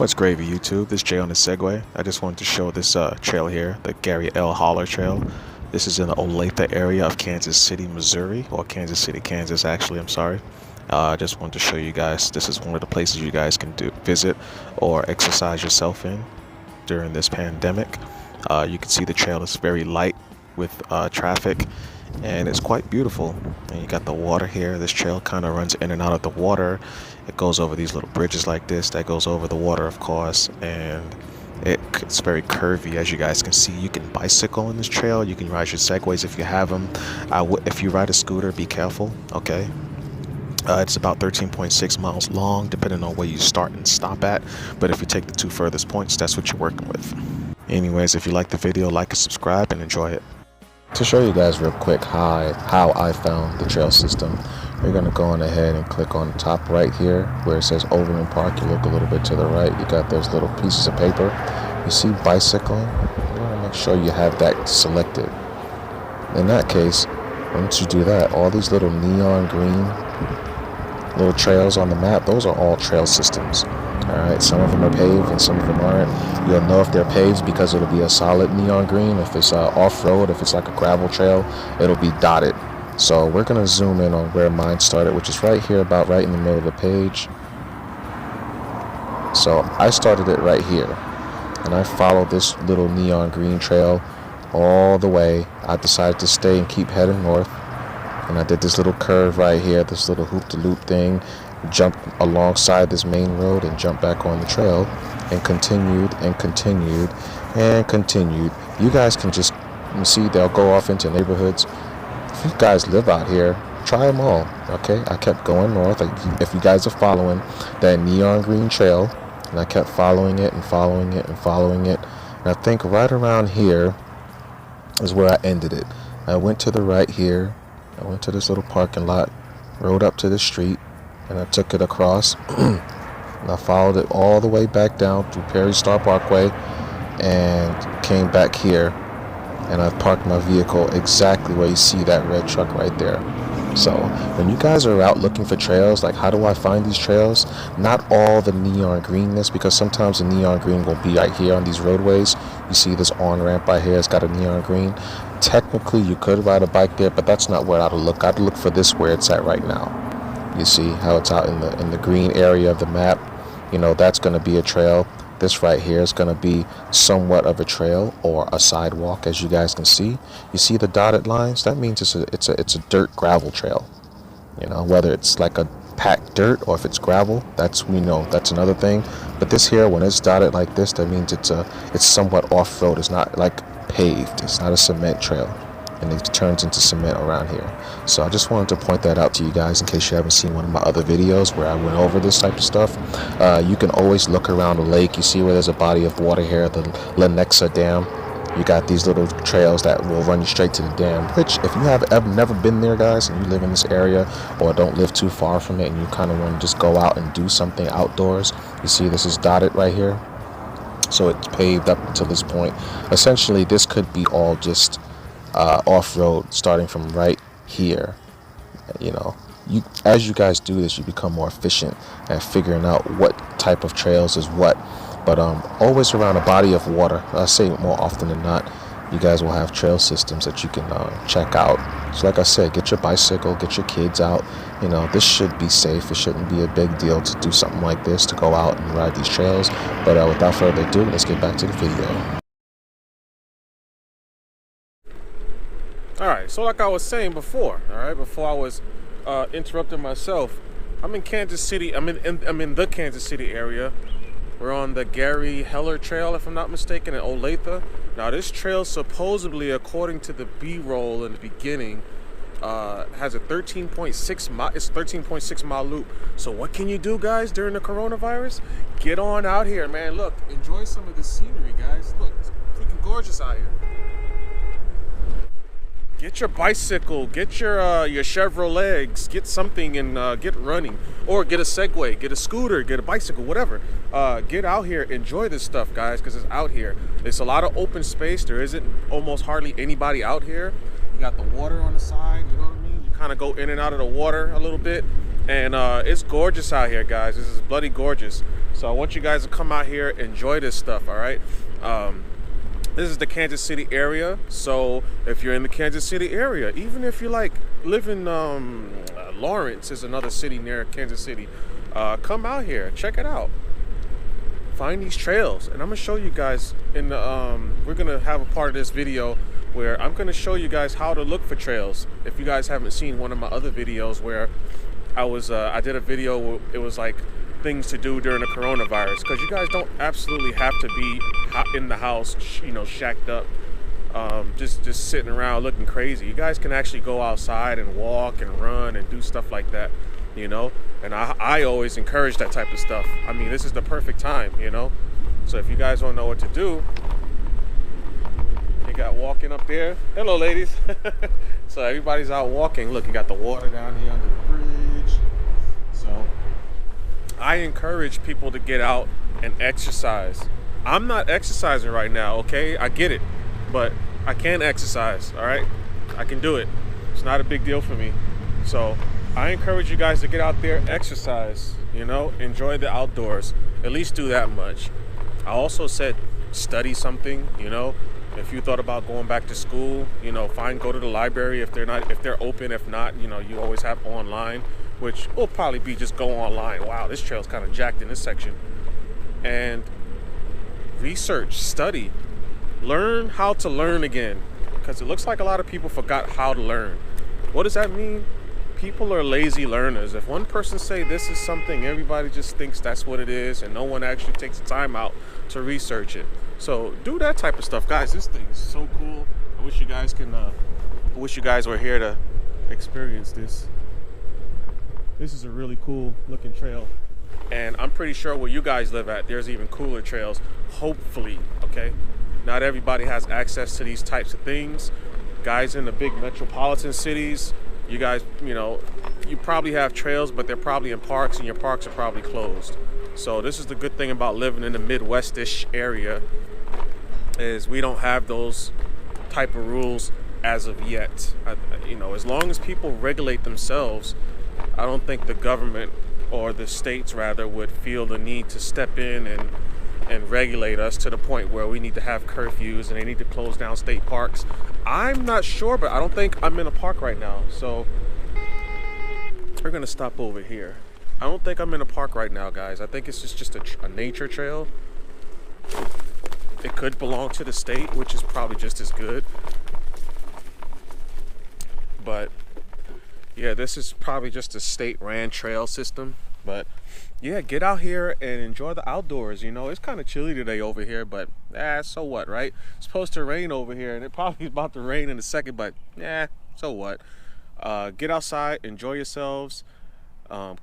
What's gravy, YouTube? This is Jay on the Segway. I just wanted to show this trail here, the Gary L. Holler Trail. This is in the Olathe area of Kansas City, Missouri, or Kansas City, Kansas, actually, I'm sorry. I just wanted to show you guys, this is one of the places you guys can visit or exercise yourself in during this pandemic. You can see the trail is very light with traffic, and it's quite beautiful. And you got the water here. This trail kind of runs in and out of the water. It goes over these little bridges like this that goes over the water, of course, and it's very curvy, as you guys can see. You can bicycle on this trail. You can ride your Segways if you have them. If you ride a scooter, be careful, okay? It's about 13.6 miles long, depending on where you start and stop at. But if you take the two furthest points, that's what you're working with. Anyways, if you like the video, like and subscribe and enjoy it. To show you guys real quick how I found the trail system, we're going to go on ahead and click on the top right here where it says Overland Park. You look a little bit to the right, you got those little pieces of paper. You see bicycling. You want to make sure you have that selected. In that case, once you do that, all these little neon green little trails on the map, those are all trail systems. Alright, some of them are paved and some of them aren't. You'll know if they're paved because it'll be a solid neon green. If it's off-road, if it's like a gravel trail, it'll be dotted. So we're going to zoom in on where mine started, which is right here, about right in the middle of the page. So I started it right here, and I followed this little neon green trail all the way. I decided to stay and keep heading north, and I did this little curve right here, this little hoop-de-loop thing, jumped alongside this main road and jumped back on the trail, and continued and continued and continued. You guys can just see they'll go off into neighborhoods. If you guys live out here, try them all, okay? I kept going north. If you guys are following that neon green trail, and I kept following it and following it and following it, and I think right around here is where I ended it. I went to the right here. I went to this little parking lot, rode up to the street, and I took it across, and I followed it all the way back down through Perry Star Parkway, and came back here. And I parked my vehicle exactly where you see that red truck right there. So when you guys are out looking for trails, like how do I find these trails? Not all the neon greenness, because sometimes the neon green will be right here on these roadways. You see this on-ramp right here, it's got a neon green. Technically you could ride a bike there, but that's not where I'd look. I'd look for this where it's at right now. You see how it's out in the green area of the map. You know, that's going to be a trail. This right here is going to be somewhat of a trail or a sidewalk, as you guys can see. You see the dotted lines? That means it's a dirt gravel trail. You know, whether it's like a packed dirt or if it's gravel, that's another thing. But this here, when it's dotted like this, that means it's somewhat off-road. It's not like paved. It's not a cement trail, and it turns into cement around here. So I just wanted to point that out to you guys in case you haven't seen one of my other videos where I went over this type of stuff. You can always look around the lake. You see where there's a body of water here, the Lenexa Dam. You got these little trails that will run you straight to the dam, which if you have never been there, guys, and you live in this area or don't live too far from it and you kind of want to just go out and do something outdoors, you see this is dotted right here. So it's paved up until this point. Essentially, this could be all just off-road starting from right here. You know, as you guys do this, you become more efficient at figuring out what type of trails is what. But always around a body of water, I say more often than not, you guys will have trail systems that you can check out. So like I said, get your bicycle, get your kids out. You know, this should be safe. It shouldn't be a big deal to do something like this, to go out and ride these trails. But without further ado, let's get back to the video. Alright, so like I was saying before, before I was interrupting myself, I'm in Kansas City. I'm in the Kansas City area. We're on the Gary Heller Trail, if I'm not mistaken, in Olathe. Now this trail supposedly, according to the B-roll in the beginning, has a 13.6 mile loop. So what can you do, guys, during the coronavirus? Get on out here, man. Look, enjoy some of the scenery, guys. Look, it's freaking gorgeous out here. Get your bicycle, get your Chevrolets, get something and get running. Or get a Segway, get a scooter, get a bicycle, whatever. Get out here, enjoy this stuff, guys, because it's out here. It's a lot of open space. There isn't almost hardly anybody out here. You got the water on the side, you know what I mean? You kind of go in and out of the water a little bit. And it's gorgeous out here, guys. This is bloody gorgeous. So I want you guys to come out here, enjoy this stuff, all right? This is the Kansas City area. So if you're in the Kansas City area, even if you like live in Lawrence is another city near Kansas City, come out here, check it out. Find these trails, and I'm gonna show you guys in the we're gonna have a part of this video where I'm gonna show you guys how to look for trails. If you guys haven't seen one of my other videos where I did a video where it was like things to do during the coronavirus, because you guys don't absolutely have to be in the house, you know, shacked up, just sitting around looking crazy. You guys can actually go outside and walk and run and do stuff like that, you know. And I always encourage that type of stuff. I mean, this is the perfect time, you know. So if you guys don't know what to do, you got walking up there. Hello, ladies. So everybody's out walking. Look, you got the water down here under the bridge. So I encourage people to get out and exercise. I'm not exercising right now, okay? I get it, but I can exercise, all right? I can do it. It's not a big deal for me. So I encourage you guys to get out there, exercise, you know, enjoy the outdoors. At least do that much. I also said study something, you know. If you thought about going back to school, you know, go to the library if they're open. If not, you know, you always have online, which will probably be just go online. Wow, this trail's kind of jacked in this section. And research, study, learn how to learn again, because it looks like a lot of people forgot how to learn. What does that mean? People are lazy learners. If one person say this is something, everybody just thinks that's what it is, and no one actually takes the time out to research it. So do that type of stuff, guys. This thing is so cool. I wish you guys were here to experience this. This is a really cool looking trail, and I'm pretty sure where you guys live at, there's even cooler trails. Hopefully, okay. Not everybody has access to these types of things. Guys in the big metropolitan cities, you guys, you know, you probably have trails, but they're probably in parks, and your parks are probably closed. So this is the good thing about living in the Midwest-ish area, is we don't have those type of rules as of yet. You know, as long as people regulate themselves, I don't think the government, or the states rather, would feel the need to step in and regulate us to the point where we need to have curfews and they need to close down state parks. I'm not sure, but I don't think I'm in a park right now. So we're gonna stop over here. I don't think I'm in a park right now, guys. I think it's just a nature trail. It could belong to the state, which is probably just as good. But yeah, this is probably just a state-ran trail system. But yeah, get out here and enjoy the outdoors. You know, it's kind of chilly today over here, but so what, right? It's supposed to rain over here, and it probably is about to rain in a second, but so what? Get outside, enjoy yourselves.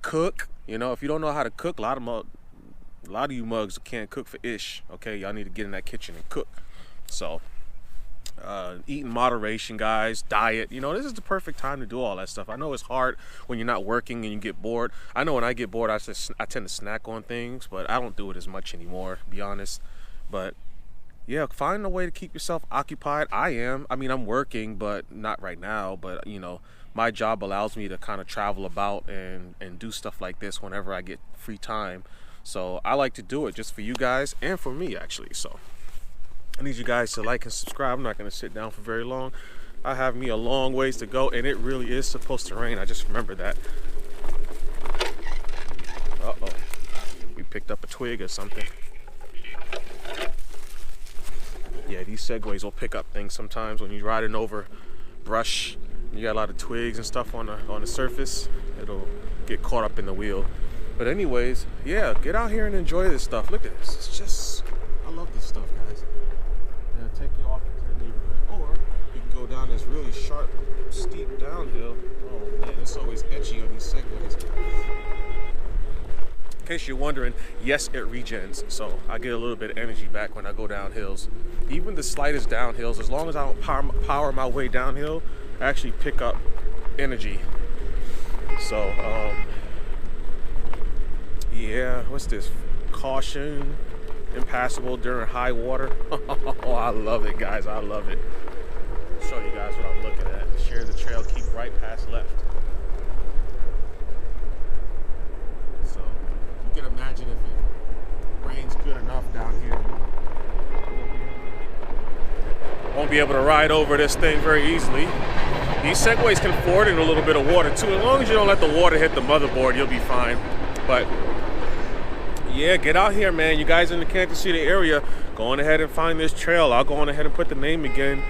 Cook. You know, if you don't know how to cook, a lot of you mugs can't cook for ish. Okay, y'all need to get in that kitchen and cook. So eat in moderation, guys. Diet. You know, this is the perfect time to do all that stuff. I know it's hard when you're not working and you get bored. I know when I get bored, I tend to snack on things, but I don't do it as much anymore, to be honest. But yeah, find a way to keep yourself occupied. I'm working, but not right now. But you know, my job allows me to kind of travel about and do stuff like this whenever I get free time. So I like to do it just for you guys and for me, actually. So I need you guys to like and subscribe. I'm not going to sit down for very long. I have me a long ways to go, and it really is supposed to rain. I just remembered that. Uh-oh. We picked up a twig or something. Yeah, these Segways will pick up things sometimes when you're riding over brush. You got a lot of twigs and stuff on the surface. It'll get caught up in the wheel. But anyways, yeah, get out here and enjoy this stuff. Look at this. It's just, I love this stuff, guys. And take you off into the neighborhood. Or you can go down this really sharp, steep downhill. Oh man, it's always edgy on these Segways. In case you're wondering, yes, it regens. So I get a little bit of energy back when I go down hills. Even the slightest downhills, as long as I don't power my way downhill, I actually pick up energy. So, yeah, what's this? Caution, impassable during high water. Oh, I love it, guys. I love it. I'll show you guys what I'm looking at. Share the trail, keep right past left. imagine if it rains good enough down here. Won't be able to ride over this thing very easily. These Segways can afford it a little bit of water too. As long as you don't let the water hit the motherboard, you'll be fine. But yeah, get out here, man. You guys in the Kansas City area, go on ahead and find this trail. I'll go on ahead and put the name again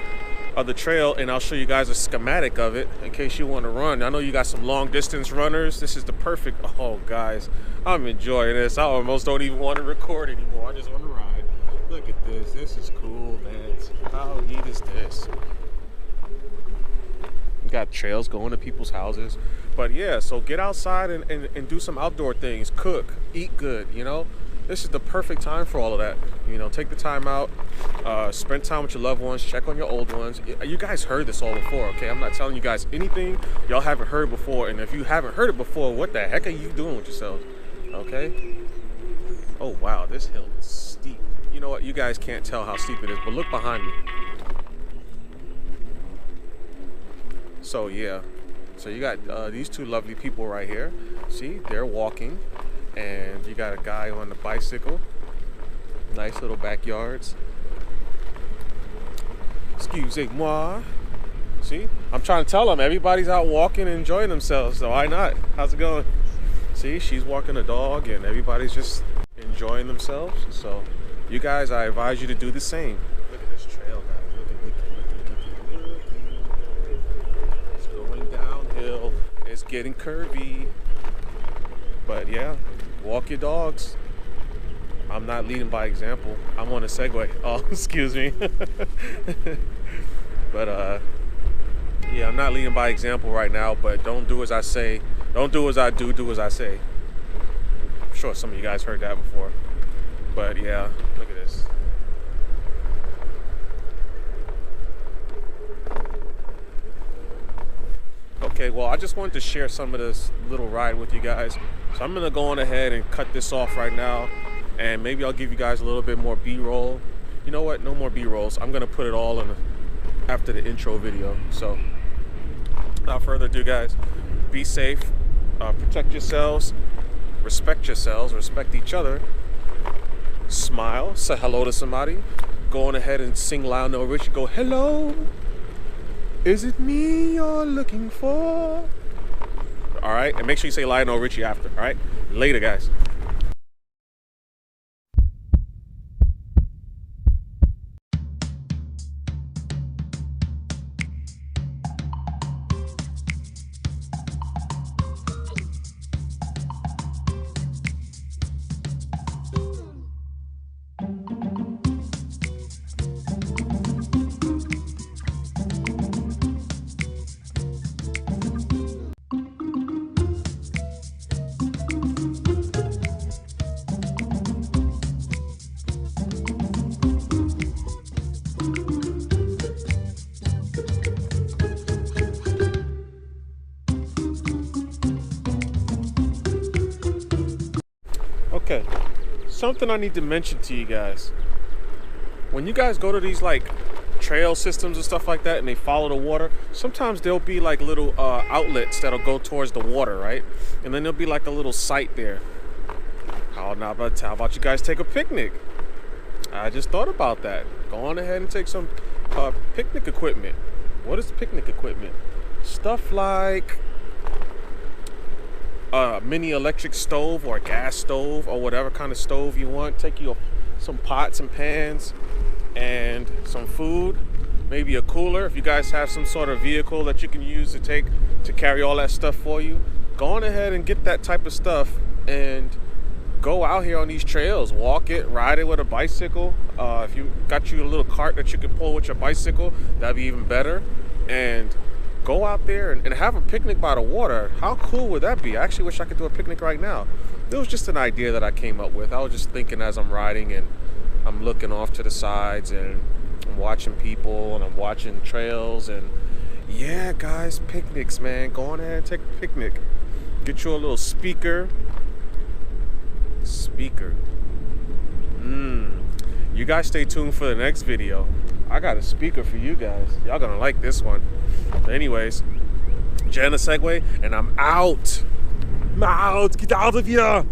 of the trail, and I'll show you guys a schematic of it in case you want to run. I know you got some long distance runners. This is the perfect, oh guys, I'm enjoying this. I almost don't even want to record anymore. I just want to ride. Look at this. This is cool, man. How neat is this? You got trails going to people's houses. But yeah, so get outside and do some outdoor things. Cook, eat good, you know? This is the perfect time for all of that. You know, take the time out, spend time with your loved ones, check on your old ones. You guys heard this all before, okay? I'm not telling you guys anything y'all haven't heard before. And if you haven't heard it before, what the heck are you doing with yourselves, okay? Oh, wow, this hill is steep. You know what? You guys can't tell how steep it is, but look behind me. So, yeah. So you got these two lovely people right here. See, they're walking. And you got a guy on the bicycle. Nice little backyards. Excusez-moi. See, I'm trying to tell them everybody's out walking and enjoying themselves, so why not? How's it going? See, she's walking a dog and everybody's just enjoying themselves. So you guys, I advise you to do the same. Look at this trail, guys. Look. It's going downhill. It's getting curvy. But yeah, walk your dogs. I'm not leading by example. I'm on a Segway. Oh, excuse me. But yeah, I'm not leading by example right now, but don't do as I say. Don't do as I do, do as I say. I'm sure some of you guys heard that before. But yeah, look at this. Okay, well, I just wanted to share some of this little ride with you guys. So I'm gonna go on ahead and cut this off right now. And maybe I'll give you guys a little bit more B-roll. You know what? No more B-rolls. I'm gonna put it all in after the intro video. So without further ado, guys, be safe, protect yourselves, respect each other, smile, say hello to somebody, go on ahead and sing Lionel Richie, go, hello, is it me you're looking for? All right, and make sure you say Lionel Richie after, all right? Later, guys. Okay, something I need to mention to you guys. When you guys go to these like trail systems and stuff like that and they follow the water, sometimes there'll be like little outlets that'll go towards the water, right? And then there'll be like a little site there. How about you guys take a picnic? I just thought about that. Go on ahead and take some picnic equipment. What is picnic equipment? Stuff like a mini electric stove or a gas stove or whatever kind of stove you want. Take you some pots and pans and some food, maybe a cooler if you guys have some sort of vehicle that you can use to carry all that stuff for you. Go on ahead and get that type of stuff and go out here on these trails, walk it, ride it with a bicycle. If you got you a little cart that you can pull with your bicycle, that'd be even better. And go out there and have a picnic by the water. How cool would that be? I actually wish I could do a picnic right now. It was just an idea that I came up with. I was just thinking as I'm riding and I'm looking off to the sides and I'm watching people and I'm watching trails. And yeah, guys, picnics, man. Go on ahead and take a picnic. Get you a little speaker. You guys stay tuned for the next video. I got a speaker for you guys. Y'all gonna like this one. But anyways, Jenna Segway, and I'm out. I'm out. Get out of here.